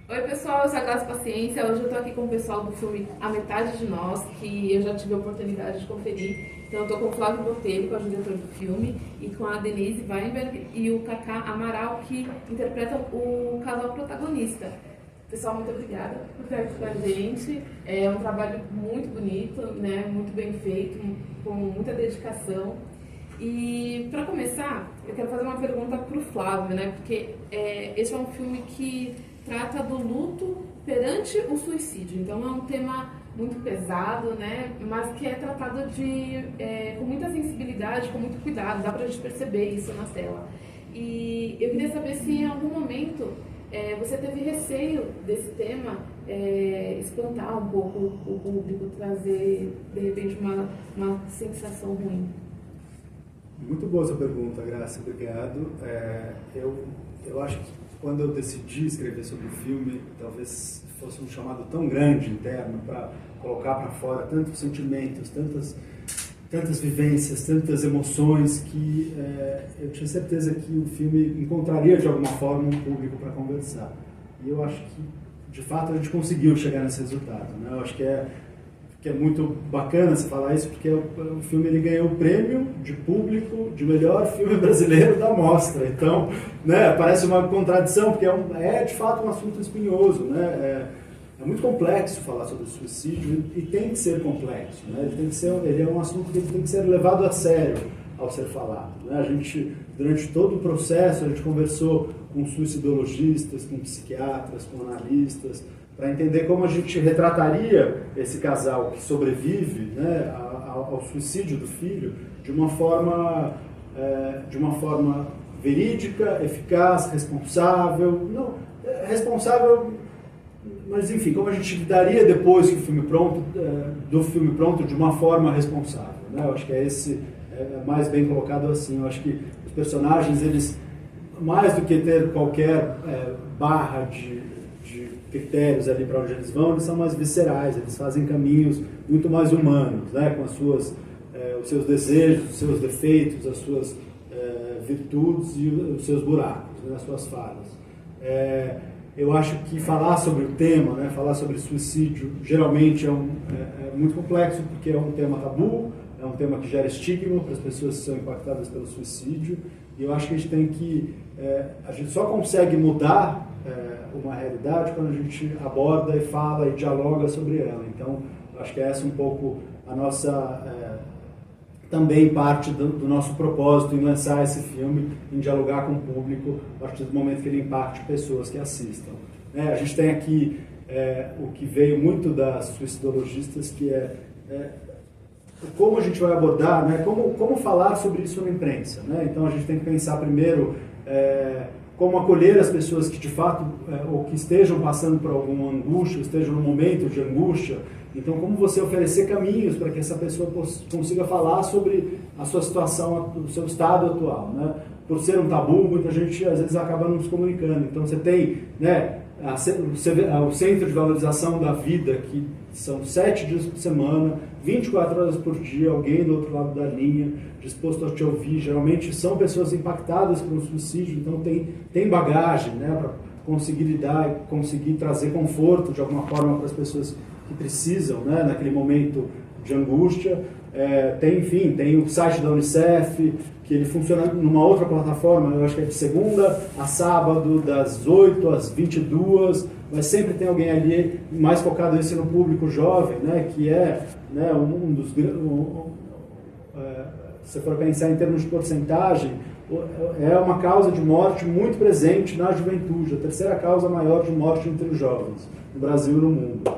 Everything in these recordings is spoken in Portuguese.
Oi pessoal, eu sou a Graça Paciência. Hoje eu estou aqui com o pessoal do filme A Metade de Nós, que eu já tive a oportunidade de conferir. Então eu estou com o Flávio Botelho, que é o diretor do filme, e com a Denise Weinberg e o Kaká Amaral, que interpretam o casal protagonista. Pessoal, muito obrigada por estar aqui com a gente. É um trabalho muito bonito, né? Muito bem feito, com muita dedicação. E para começar, eu quero fazer uma pergunta para o Flávio, né? Porque esse é um filme que trata do luto perante o suicídio. Então é um tema muito pesado, né? Mas que é tratado com muita sensibilidade, com muito cuidado. Dá para a gente perceber isso na tela. E eu queria saber se em algum momento você teve receio desse tema espantar um pouco o público, trazer de repente uma sensação ruim. Muito boa essa pergunta, Graça, obrigado. Eu acho que quando eu decidi escrever sobre o filme, talvez fosse um chamado tão grande interno para colocar para fora tantos sentimentos, tantas vivências, tantas emoções, que eu tinha certeza que o filme encontraria de alguma forma um público para conversar. E eu acho que, de fato, a gente conseguiu chegar nesse resultado, né? Eu acho que é muito bacana você falar isso, porque o filme ele ganhou o prêmio de público de melhor filme brasileiro da Mostra. Então, né, parece uma contradição, porque de fato um assunto espinhoso, né? É muito complexo falar sobre o suicídio e tem que ser complexo, né? Ele é um assunto que tem que ser levado a sério ao ser falado, né? A gente, durante todo o processo, a gente conversou com suicidologistas, com psiquiatras, com analistas, para entender como a gente retrataria esse casal que sobrevive, né, ao suicídio do filho de uma forma verídica, eficaz, responsável, mas enfim, como a gente lidaria depois do filme pronto de uma forma responsável, né? Eu acho que é mais bem colocado assim. Eu acho que os personagens, eles, mais do que ter qualquer barra de critérios ali para onde eles vão, eles são mais viscerais, eles fazem caminhos muito mais humanos, né? Com os seus desejos, os seus defeitos, as suas virtudes e os seus buracos, né? As suas falhas. Eu acho que falar sobre o tema, né? Falar sobre suicídio, geralmente é muito complexo, porque é um tema tabu, é um tema que gera estigma para as pessoas que são impactadas pelo suicídio, e eu acho que a gente só consegue mudar uma realidade quando a gente aborda e fala e dialoga sobre ela. Então, acho que essa é um pouco a nossa, também parte do nosso propósito em lançar esse filme, em dialogar com o público a partir do momento que ele impacte pessoas que assistam. A gente tem aqui o que veio muito das suicidologistas, que como a gente vai abordar, né? Como falar sobre isso na imprensa, né? Então a gente tem que pensar primeiro como acolher as pessoas que de fato, ou que estejam passando por alguma angústia, estejam num momento de angústia. Então, como você oferecer caminhos para que essa pessoa consiga falar sobre a sua situação, o seu estado atual, né? Por ser um tabu, muita gente às vezes acaba não se comunicando. Então, você tem, né, o Centro de Valorização da Vida, que são 7 dias por semana, 24 horas por dia, alguém do outro lado da linha, disposto a te ouvir. Geralmente são pessoas impactadas por um suicídio, então tem bagagem, né, para conseguir lidar e conseguir trazer conforto de alguma forma para as pessoas que precisam, né, naquele momento de angústia. Tem o site da Unicef, que ele funciona numa outra plataforma, eu acho que é de segunda a sábado, das 8 às 22, mas sempre tem alguém ali mais focado no público jovem, né, que né, se você for pensar em termos de porcentagem, é uma causa de morte muito presente na juventude, a terceira causa maior de morte entre os jovens, no Brasil e no mundo.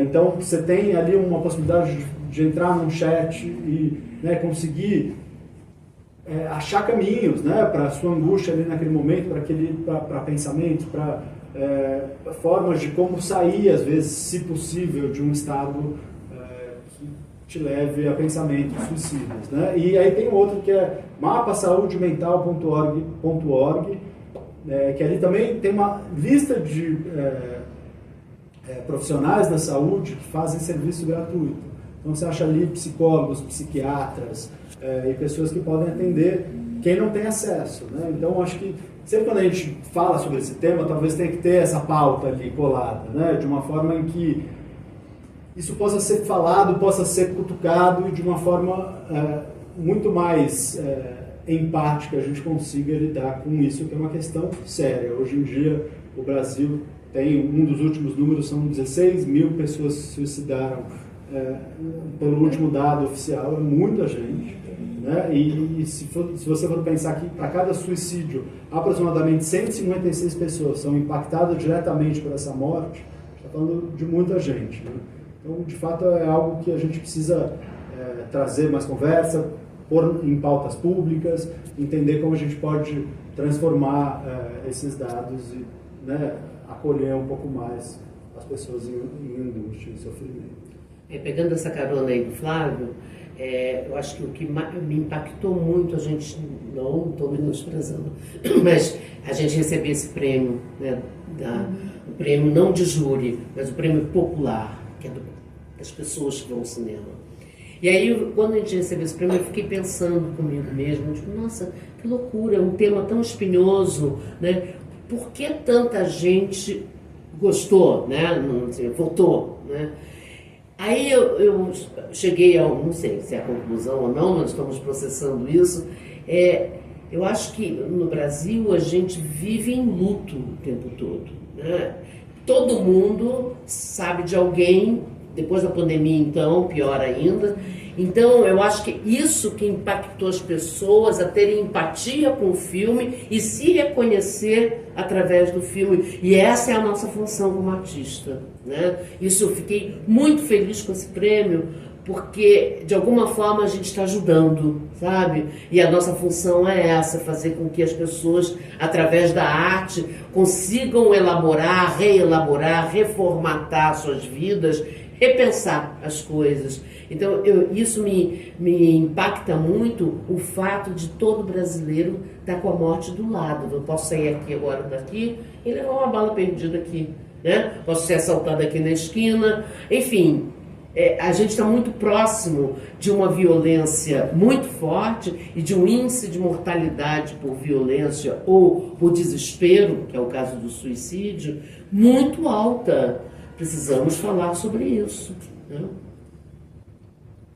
Então, você tem ali uma possibilidade de entrar num chat e, né, conseguir achar caminhos, né, para a sua angústia ali naquele momento, para pensamentos, para formas de como sair, às vezes, se possível, de um estado que te leve a pensamentos suicidas, né? E aí tem outro que é mapasaudemental.org, que ali também tem uma lista de profissionais da saúde que fazem serviço gratuito. Então você acha ali psicólogos, psiquiatras e pessoas que podem atender quem não tem acesso, né? Então acho que sempre quando a gente fala sobre esse tema, talvez tenha que ter essa pauta ali colada, né? De uma forma em que isso possa ser falado, possa ser cutucado e de uma forma muito mais empática a gente consiga lidar com isso, que é uma questão séria. Hoje em dia o Brasil tem, um dos últimos números são 16 mil pessoas que se suicidaram pelo último dado oficial, é muita gente, né? E se você for pensar que para cada suicídio aproximadamente 156 pessoas são impactadas diretamente por essa morte, está falando de muita gente, né? Então, de fato, é algo que a gente precisa trazer mais conversa, pôr em pautas públicas, entender como a gente pode transformar esses dados e, né, acolher um pouco mais as pessoas em angústia e sofrimento. Pegando essa carona aí do Flávio, eu acho que o que me impactou muito, a gente, não estou menosprezando, mas a gente receber esse prêmio, né, o prêmio não de júri, mas o prêmio popular, que é das pessoas que vão ao cinema. E aí, quando a gente recebeu esse prêmio, eu fiquei pensando comigo mesmo, tipo, nossa, que loucura, é um tema tão espinhoso, né? Por que tanta gente gostou, né? Votou, né? Aí eu cheguei a, não sei se é a conclusão ou não, nós estamos processando isso. Eu acho que no Brasil a gente vive em luto o tempo todo, né? Todo mundo sabe de alguém, depois da pandemia então, pior ainda. Então eu acho que isso que impactou as pessoas a terem empatia com o filme e se reconhecer através do filme. E essa é a nossa função como artista, né? Isso eu fiquei muito feliz com esse prêmio, porque de alguma forma a gente está ajudando, sabe? E a nossa função é essa, fazer com que as pessoas, através da arte, consigam elaborar, reelaborar, reformatar suas vidas, repensar as coisas. Então, isso me impacta muito, o fato de todo brasileiro estar com a morte do lado. Eu posso sair aqui agora daqui e levar uma bala perdida aqui, né? Posso ser assaltado aqui na esquina, enfim. A gente está muito próximo de uma violência muito forte e de um índice de mortalidade por violência ou por desespero, que é o caso do suicídio, muito alta. Precisamos falar sobre isso, né?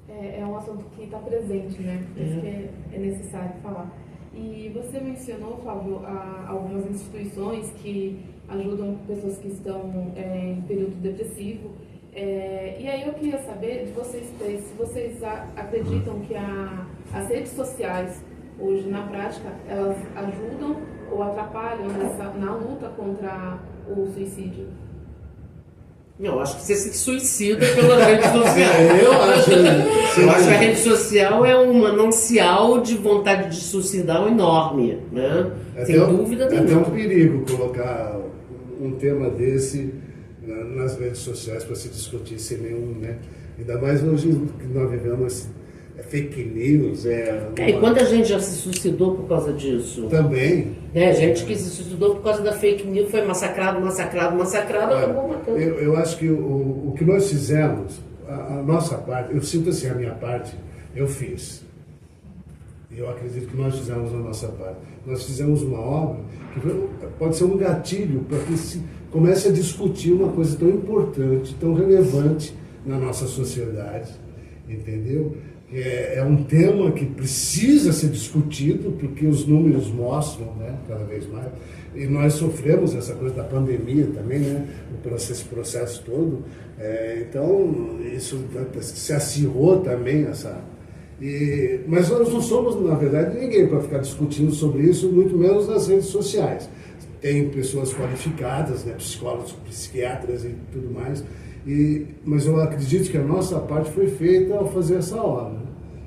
É um assunto que está presente, né? Por isso que é necessário falar. E você mencionou, Flávio, algumas instituições que ajudam pessoas que estão em período depressivo. E aí eu queria saber de vocês três, se vocês acreditam que as redes sociais, hoje na prática, elas ajudam ou atrapalham na luta contra o suicídio? Não, acho que você se suicida pela rede social. Eu acho que a rede social é um manancial de vontade de suicidar enorme, né? Sem dúvida nenhuma. É até um perigo colocar um tema desse nas redes sociais para se discutir sem nenhum, né? Ainda mais hoje que nós vivemos fake news. E quanta gente já se suicidou por causa disso? Também. Gente que se suicidou por causa da fake news, foi massacrado, acabou matando. Eu acho que o que nós fizemos, a nossa parte, eu sinto assim, a minha parte, eu fiz. Eu acredito que nós fizemos a nossa parte. Nós fizemos uma obra que pode ser um gatilho para que se comece a discutir uma coisa tão importante, tão relevante na nossa sociedade, entendeu? É um tema que precisa ser discutido, porque os números mostram, né, cada vez mais. E nós sofremos essa coisa da pandemia também, né, esse processo todo. Então, isso se acirrou também, mas nós não somos, na verdade, ninguém para ficar discutindo sobre isso, muito menos nas redes sociais. Tem pessoas qualificadas, né, psicólogos, psiquiatras e tudo mais. Mas eu acredito que a nossa parte foi feita ao fazer essa obra, né?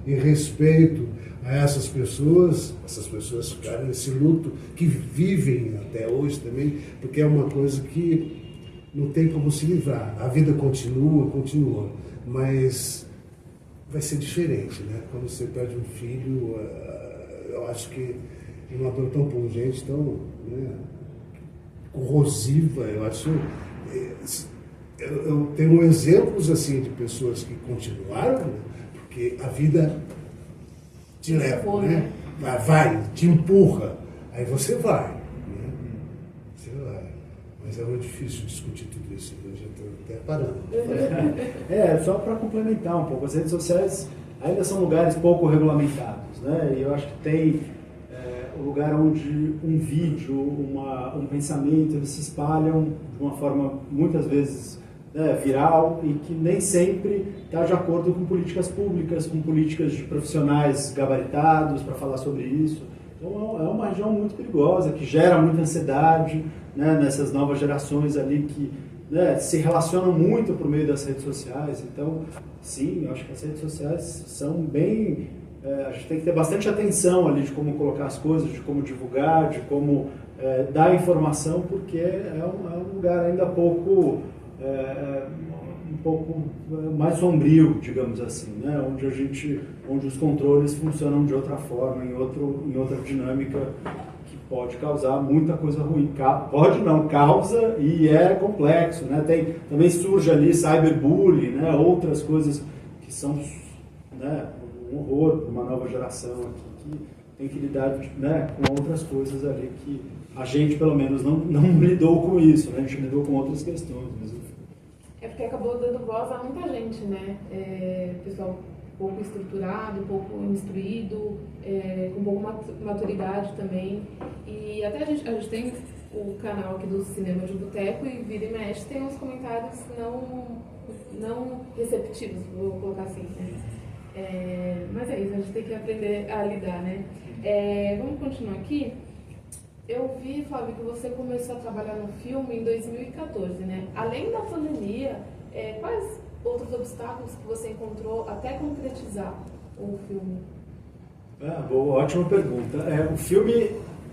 Em respeito a essas pessoas ficaram nesse luto, que vivem até hoje também, porque é uma coisa que não tem como se livrar. A vida continua, mas vai ser diferente, né? Quando você perde um filho, eu acho que uma dor tão pungente, tão, né, corrosiva, eu acho. eu tenho exemplos assim de pessoas que continuaram, né? Porque a vida te leva, né? Vai, te empurra, aí você vai, né? Você vai. Mas é muito difícil discutir tudo isso, eu já estou até parando. Só para complementar um pouco, as redes sociais ainda são lugares pouco regulamentados, né? E eu acho que tem um lugar onde um vídeo, um pensamento, eles se espalham de uma forma muitas vezes viral e que nem sempre está de acordo com políticas públicas, com políticas de profissionais gabaritados para falar sobre isso. Então é uma região muito perigosa, que gera muita ansiedade, né, nessas novas gerações ali que se relacionam muito por meio das redes sociais. Então, sim, eu acho que as redes sociais são bem... a gente tem que ter bastante atenção ali de como colocar as coisas, de como divulgar, de como dar informação, porque é um lugar ainda um pouco mais sombrio, digamos assim, né? Onde os controles funcionam de outra forma, em outra dinâmica que pode causar muita coisa ruim. Pode não, causa e é complexo, né? Também surge ali cyberbullying, né? Outras coisas que são, né, um horror para uma nova geração aqui, que tem que lidar, né, com outras coisas ali que a gente, pelo menos, não lidou com isso, né? A gente lidou com outras questões. É porque acabou dando voz a muita gente, né? Pessoal pouco estruturado, pouco instruído, com pouca maturidade também. E até a gente tem o canal aqui do Cinema de Boteco e vira e mexe tem uns comentários não receptivos, vou colocar assim, né? Mas é isso, a gente tem que aprender a lidar, né? Vamos continuar aqui. Eu vi, Flávio, que você começou a trabalhar no filme em 2014, né? Além da pandemia, quais outros obstáculos que você encontrou até concretizar o filme? Boa, ótima pergunta. O filme,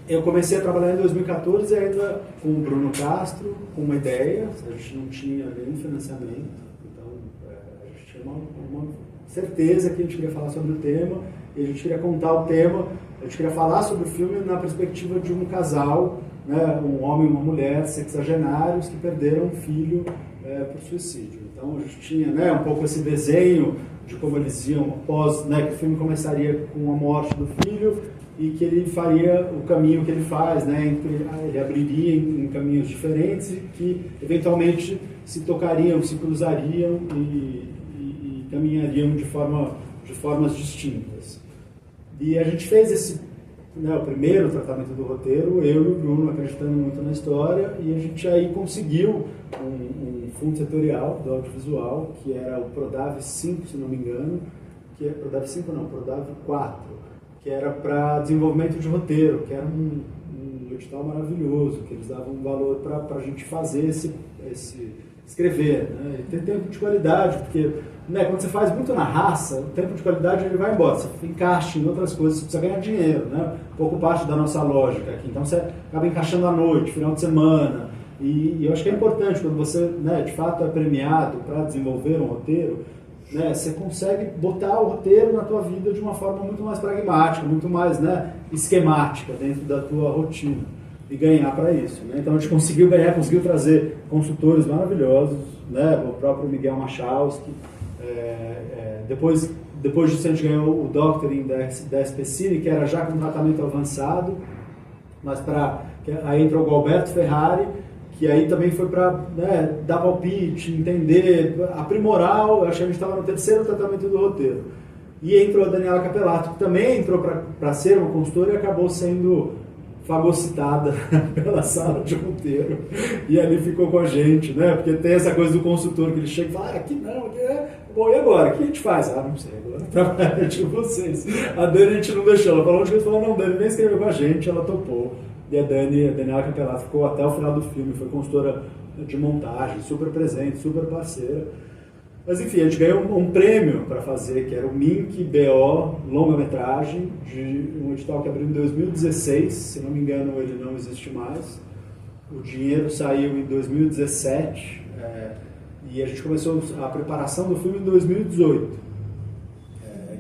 eu comecei a trabalhar em 2014 ainda com o Bruno Castro, com uma ideia, a gente não tinha nenhum financiamento, então a gente tinha uma certeza que a gente queria falar sobre o tema, e a gente queria contar o tema, a gente queria falar sobre o filme na perspectiva de um casal, né, um homem e uma mulher, sexagenários, que perderam um filho por suicídio. Então a gente tinha, né, um pouco esse desenho de como eles iam após, né, que o filme começaria com a morte do filho e que ele faria o caminho que ele faz, né, ele abriria em caminhos diferentes e que eventualmente se tocariam, se cruzariam e caminhariam de formas distintas. E a gente fez o primeiro tratamento do roteiro, eu e o Bruno acreditando muito na história, e a gente aí conseguiu um fundo setorial do audiovisual, que era o Prodave 5, se não me engano, Prodave 5 não, Prodave 4, que era para desenvolvimento de roteiro, que era um edital maravilhoso, que eles davam um valor para a gente fazer escrever, né? E ter tempo de qualidade, porque, né, quando você faz muito na raça, o tempo de qualidade ele vai embora, você encaixa em outras coisas, você precisa ganhar dinheiro, né? Um pouco parte da nossa lógica aqui, então você acaba encaixando à noite, final de semana, e eu acho que é importante quando você, né, de fato é premiado para desenvolver um roteiro, né, você consegue botar o roteiro na tua vida de uma forma muito mais pragmática, muito mais, né, esquemática dentro da tua rotina. E ganhar para isso, né? Então a gente conseguiu trazer consultores maravilhosos, né? O próprio Miguel Machowski. Depois disso a gente ganhou o Doctoring da SPCine, que era já com tratamento avançado, mas aí entrou o Alberto Ferrari, que aí também foi para, né, dar palpite, entender, aprimorar. Eu acho que a gente estava no terceiro tratamento do roteiro. E entrou a Daniela Capelato, que também entrou para ser uma consultora e acabou sendo fagocitada pela sala de roteiro, e ali ficou com a gente, né? Porque tem essa coisa do consultor que ele chega e fala, aqui não, aqui é... Bom, e agora? O que a gente faz? Não sei, agora trabalha de vocês. A Dani a gente não deixou, ela falou, não, Dani, vem escrever com a gente, ela topou. E a Daniela Capelato ficou até o final do filme, foi consultora de montagem, super presente, super parceira. Mas enfim, a gente ganhou um prêmio para fazer, que era o MINC BO longa-metragem, de um edital que abriu em 2016, se não me engano ele não existe mais. O dinheiro saiu em 2017 e a gente começou a preparação do filme em 2018.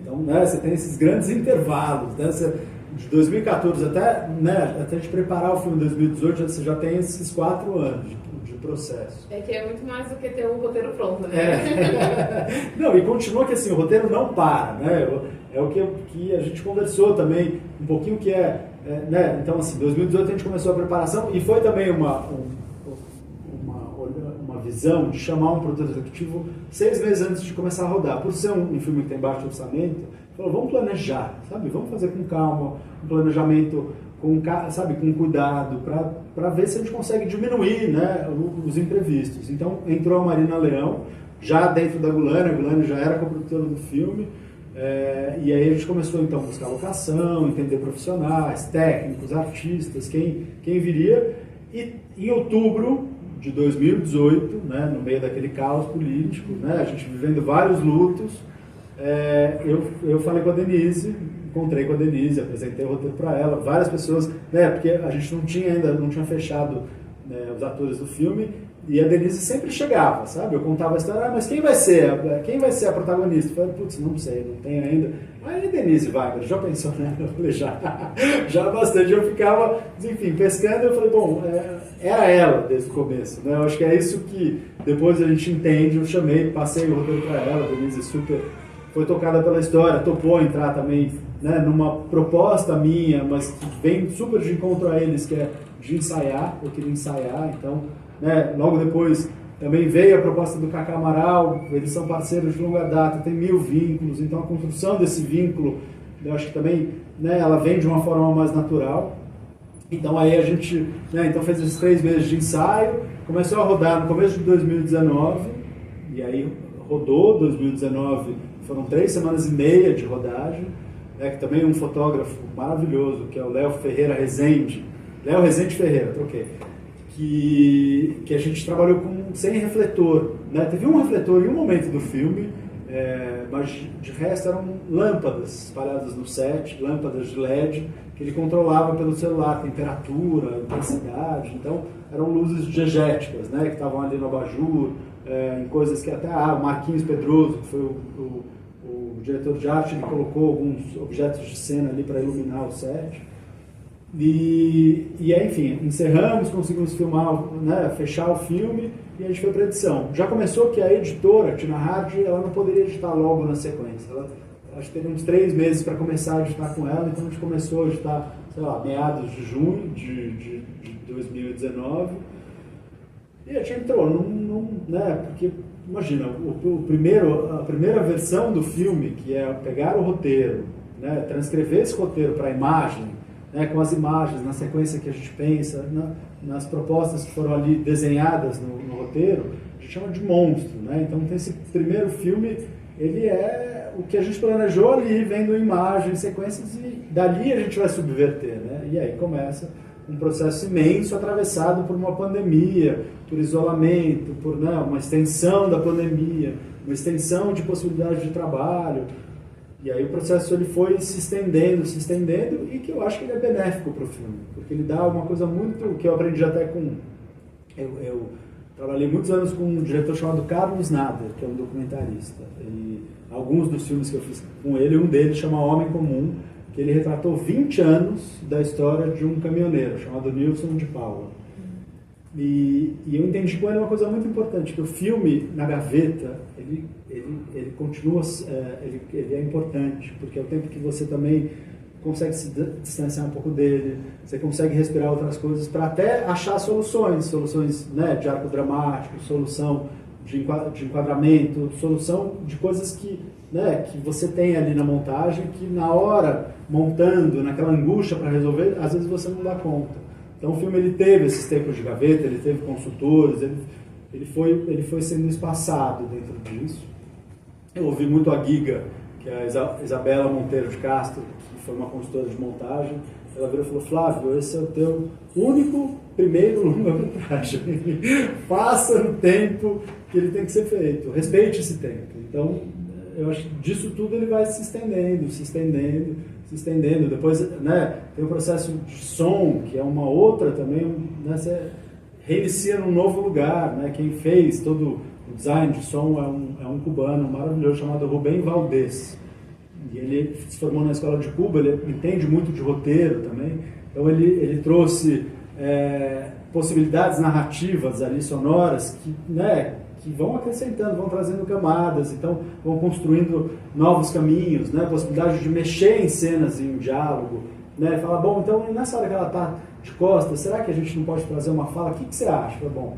Então, né, você tem esses grandes intervalos, né? de 2014 até, né, até a gente preparar o filme em 2018, você já tem esses 4 anos de processo. É que é muito mais do que ter um roteiro pronto, né? Não, e continua que assim, o roteiro não para, né? É o que a gente conversou também, um pouquinho que né? Então, assim, em 2018 a gente começou a preparação e foi também uma visão de chamar um produtor executivo 6 meses antes de começar a rodar. Por ser um filme que tem baixo orçamento, falou, vamos planejar, sabe? Vamos fazer com calma, um planejamento sabe, com cuidado, para ver se a gente consegue diminuir, né, os imprevistos. Então, entrou a Marina Leão, já dentro da Gulani, a Gulani já era coprodutora do filme, e aí a gente começou então a buscar locação, entender profissionais, técnicos, artistas, quem viria, e em outubro de 2018, né, no meio daquele caos político, né, a gente vivendo vários lutos, eu falei com a Denise, encontrei com a Denise, apresentei o roteiro para ela, várias pessoas, né, porque a gente não tinha fechado, né, os atores do filme, e a Denise sempre chegava, sabe? Eu contava a história, mas quem vai ser a protagonista? Eu falei, putz, não sei, não tenho ainda. Aí a Denise Wagner, já pensou, né? Eu falei, já bastante. Eu ficava, enfim, pescando, eu falei, bom, era ela desde o começo, né? Eu acho que é isso que depois a gente entende, eu chamei, passei o roteiro para ela, a Denise super foi tocada pela história, topou entrar também, né, numa proposta minha, mas que vem super de encontro a eles, que é de ensaiar, eu queria ensaiar, então, né, logo depois também veio a proposta do Cacá Amaral, eles são parceiros de longa data, tem 1000 vínculos, então a construção desse vínculo, eu acho que também, né, ela vem de uma forma mais natural. Então aí a gente, né, então fez esses 3 meses de ensaio, começou a rodar no começo de 2019, e aí rodou 2019, foram 3 semanas e meia de rodagem, né, que também é um fotógrafo maravilhoso, que é o Léo Ferreira Rezende, Léo Rezende Ferreira, troquei, que a gente trabalhou sem refletor, né? Teve um refletor em um momento do filme, mas de resto eram lâmpadas espalhadas no set, lâmpadas de LED, que ele controlava pelo celular, temperatura, intensidade, então eram luzes diegéticas, né, que estavam ali no abajur, em coisas que até o Marquinhos Pedroso, que foi o diretor de arte, ele colocou alguns objetos de cena ali para iluminar o set. E aí, enfim, encerramos, conseguimos filmar, né, fechar o filme e a gente foi para edição. Já começou que a editora, Tina Hardy, ela não poderia editar logo na sequência. Acho que teve uns 3 meses para começar a editar com ela, então a gente começou a editar, sei lá, meados de junho de 2019. E a gente entrou, né, porque, imagina, a primeira versão do filme, que é pegar o roteiro, né, transcrever esse roteiro para a imagem, né, com as imagens, na sequência que a gente pensa, nas propostas que foram ali desenhadas no roteiro, a gente chama de monstro, né? Então tem esse primeiro filme, ele é o que a gente planejou ali, vendo imagens, sequências, e dali a gente vai subverter, né? E aí começa um processo imenso atravessado por uma pandemia, por isolamento, por, né, uma extensão da pandemia, uma extensão de possibilidade de trabalho. E aí o processo ele foi se estendendo, e que eu acho que ele é benéfico para o filme, porque ele dá uma coisa muito, que eu aprendi até com... Eu trabalhei muitos anos com um diretor chamado Carlos Nader, que é um documentarista, e alguns dos filmes que eu fiz com ele, um deles chama Homem Comum, que ele retratou 20 anos da história de um caminhoneiro chamado Nilson de Paula. E eu entendi com ele uma coisa muito importante, que o filme na gaveta, ele continua, ele é importante, porque é o tempo que você também consegue se distanciar um pouco dele, você consegue respirar outras coisas para até achar soluções, né, de arco dramático, solução de enquadramento, solução de coisas que, né, que você tem ali na montagem, que na hora, montando, naquela angústia para resolver, às vezes você não dá conta. Então o filme ele teve esses tempos de gaveta, ele teve consultores, ele foi sendo espaçado dentro disso. Eu ouvi muito a Giga, que é a Isabela Monteiro de Castro, que foi uma consultora de montagem. Ela virou e falou, Flávio, esse é o teu único primeiro longa-metragem. Faça no tempo que ele tem que ser feito, respeite esse tempo. Então, eu acho que disso tudo ele vai se estendendo. Depois, né, tem o processo de som, que é uma outra também, né, você reinicia num novo lugar, né? Quem fez todo o design de som é um cubano maravilhoso chamado Rubem Valdez. E ele se formou na escola de Cuba, ele entende muito de roteiro também. Então ele trouxe possibilidades narrativas ali, sonoras, que vão acrescentando, vão trazendo camadas, então vão construindo novos caminhos, né? Possibilidade de mexer em cenas, em diálogo, né? Falar, bom, então nessa hora que ela está de costas, será que a gente não pode trazer uma fala? O que você acha? Bom,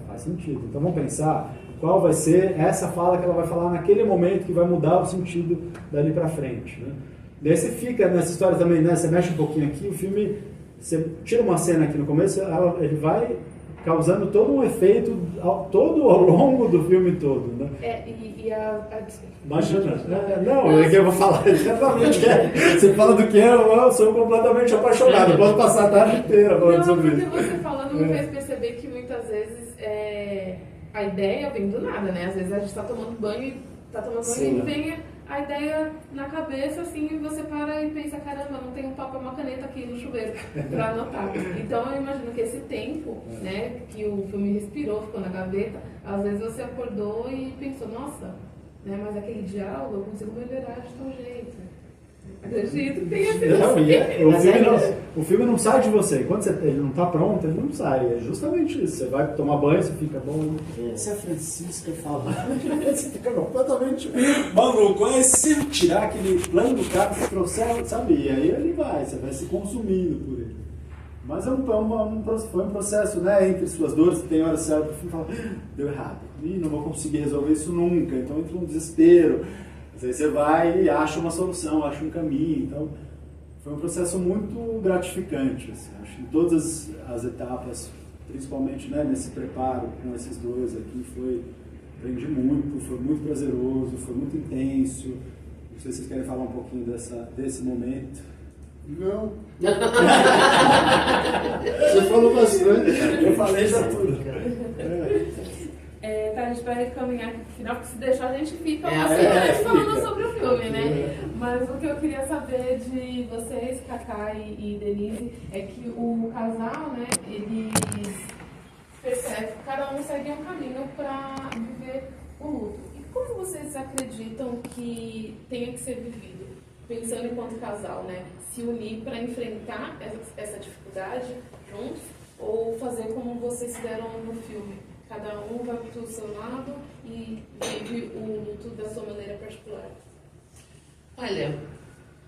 faz sentido. Então vamos pensar qual vai ser essa fala que ela vai falar naquele momento que vai mudar o sentido dali para frente, né? Daí você fica nessa história também, né? Você mexe um pouquinho aqui, o filme, você tira uma cena aqui no começo, ele vai causando todo um efeito todo ao longo do filme todo, né? Imagina, eu vou falar exatamente você fala do que eu sou completamente apaixonado, eu posso passar a tarde inteira falando sobre isso. Porque você falando me fez perceber que muitas vezes a ideia vem do nada, né? Às vezes a gente está tomando banho e vem a ideia na cabeça, assim, e você para e pensa, caramba, não tem um papel, uma caneta aqui no chuveiro para anotar. Então eu imagino que esse tempo, né, que o filme respirou, ficou na gaveta, às vezes você acordou e pensou, nossa, né, mas aquele diálogo eu consigo melhorar de tal jeito. Acredito, tem esse o filme não sai de você. Quando ele não está pronto, ele não sai. É justamente isso. Você vai tomar banho, você fica bom. Se a Francisca fala, você fica completamente maluco. Aí se eu tirar aquele plano do cara, se trouxer, sabe? E aí ele você vai se consumindo por ele. Mas foi um processo, né? Entre suas dores, tem horas certas que você fala, deu errado. Ih, não vou conseguir resolver isso nunca. Então entra um desespero. Às vezes você vai e acha uma solução, acha um caminho. Então, foi um processo muito gratificante. Assim. Acho que em todas as etapas, principalmente, né, nesse preparo com esses dois aqui, aprendi muito, foi muito prazeroso, foi muito intenso. Não sei se vocês querem falar um pouquinho desse momento. Não. Você falou bastante. Eu falei já tudo. Tá, a gente vai caminhar aqui pro final, porque se deixar a gente fica falando sobre o filme, né? Mas o que eu queria saber de vocês, Cacá e Denise, é que o casal, né, eles percebem que cada um segue um caminho para viver o luto. E como vocês acreditam que tenha que ser vivido? Pensando enquanto casal, né? Se unir para enfrentar essa dificuldade juntos ou fazer como vocês fizeram no filme? Cada um vai para o seu lado e vive o luto da sua maneira particular. Olha,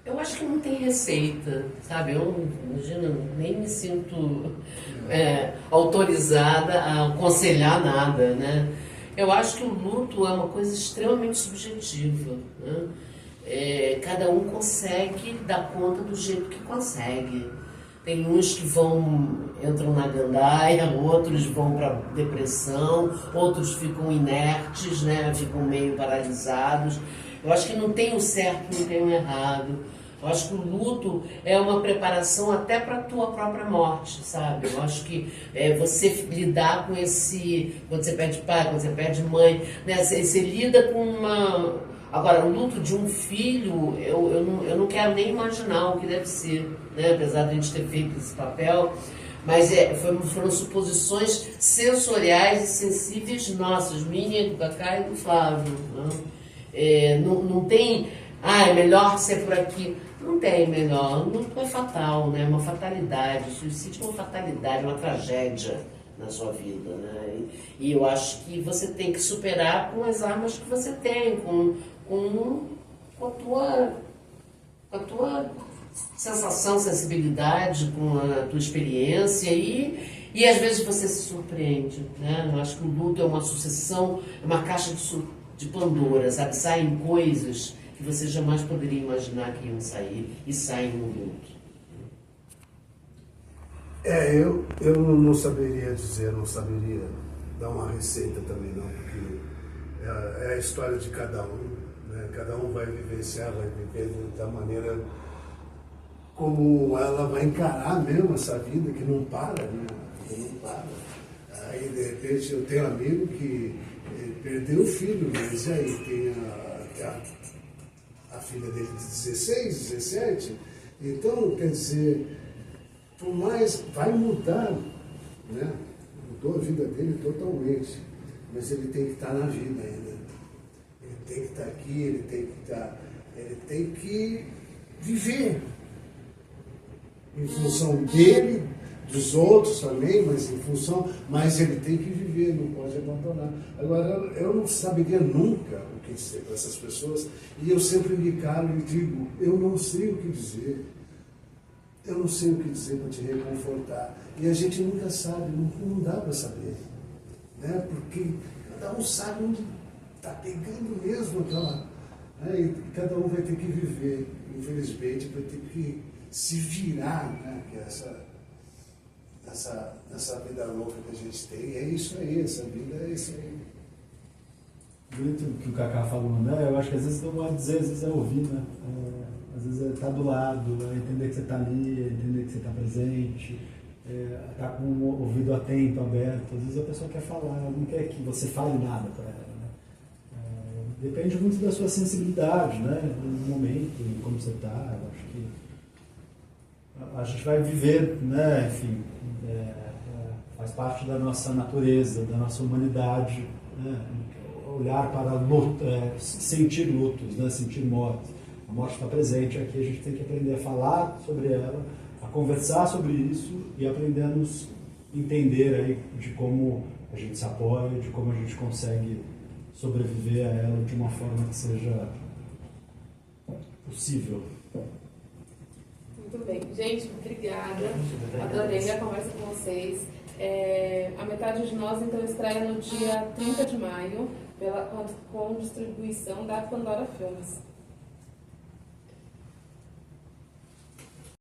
eu acho que não tem receita, sabe? Eu nem me sinto autorizada a aconselhar nada, né? Eu acho que o luto é uma coisa extremamente subjetiva, né? Cada um consegue dar conta do jeito que consegue. Tem uns que entram na gandaia, outros vão para depressão, outros ficam inertes, né? Ficam meio paralisados. Eu acho que não tem o certo, não tem o errado. Eu acho que o luto é uma preparação até para a tua própria morte, sabe? Eu acho que você lidar com quando você perde pai, quando você perde mãe, né? Você lida com uma... Agora, o luto de um filho, eu não quero nem imaginar o que deve ser, né? Apesar de a gente ter feito esse papel, mas foram suposições sensoriais e sensíveis nossas, minha, do Cacá e do Flávio. Né? Não tem, é melhor ser por aqui. Não tem melhor, o luto é fatal, né? Uma fatalidade, o suicídio é uma fatalidade, uma tragédia na sua vida, né? E eu acho que você tem que superar com as armas que você tem, com a tua sensação, sensibilidade, com a tua experiência e às vezes você se surpreende, né? Eu acho que o luto é uma sucessão, é uma caixa de Pandora, sabe? Saem coisas que você jamais poderia imaginar que iam sair e saem no luto. Eu não saberia dizer, não saberia dar uma receita também não, porque é a história de cada um, né? Cada um vai vivenciar, vai viver da maneira como ela vai encarar mesmo essa vida que não para, né? Que não para. Aí de repente eu tenho um amigo que perdeu o filho, mas e aí tem a filha dele de 16, 17, então quer dizer, por mais, vai mudar, né? Mudou a vida dele totalmente, mas ele tem que estar na vida ainda. Ele tem que estar aqui, ele tem que estar Ele tem que viver em função dele, dos outros também, mas ele tem que viver, não pode abandonar. Agora, eu não saberia nunca o que dizer para essas pessoas, e eu sempre me calo e digo, eu não sei o que dizer. Eu não sei o que dizer para te reconfortar. E a gente nunca sabe, não dá para saber. Né? Porque cada um sabe onde está pegando mesmo aquela... Né? E cada um vai ter que viver, infelizmente, vai ter que se virar, né? Que é essa vida louca que a gente tem. É isso aí, essa vida é isso aí. Muito o que o Cacá falou, né? Eu acho que às vezes não é dizer, às vezes é ouvir, né? Às vezes é estar do lado, é entender que você está ali, é entender que você está presente, estar com o ouvido atento, aberto. Às vezes a pessoa quer falar, não quer que você fale nada para ela, né? Depende muito da sua sensibilidade, né? Do momento, de como você está. Eu acho que a gente vai viver, né? Enfim, faz parte da nossa natureza, da nossa humanidade, né? Olhar para luto, sentir lutos, né? Sentir morte. A morte está presente aqui, a gente tem que aprender a falar sobre ela, a conversar sobre isso e aprender a nos entender aí de como a gente se apoia, de como a gente consegue sobreviver a ela de uma forma que seja possível. Muito bem. Gente, obrigada. Adorei a conversa com vocês. A Metade de Nós, então, estreia no dia 30 de maio, com distribuição da Pandora Filmes.